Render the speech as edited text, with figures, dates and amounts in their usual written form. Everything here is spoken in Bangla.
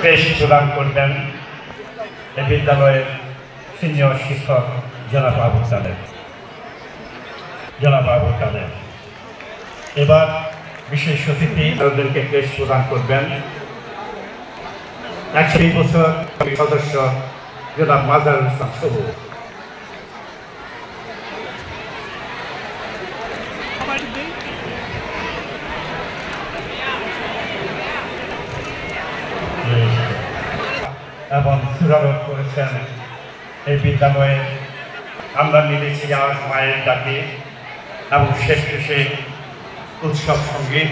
পেশ প্রদান করবেন এই বিদ্যালয়ের সিনিয়র শিক্ষক জনাব আবু তালেব। এবার বিশেষ অতিথি তাদেরকে পেশ প্রদান করবেন 120 বছর সদস্য জনাব মাজারুল ইসলাম সবুজ। এবং সুরারোপ করেছেন এই বিদ্যালয়ে আমরা মিলেছি আজ মায়ের ডাকে এবং শেষে উৎসব সঙ্গীত।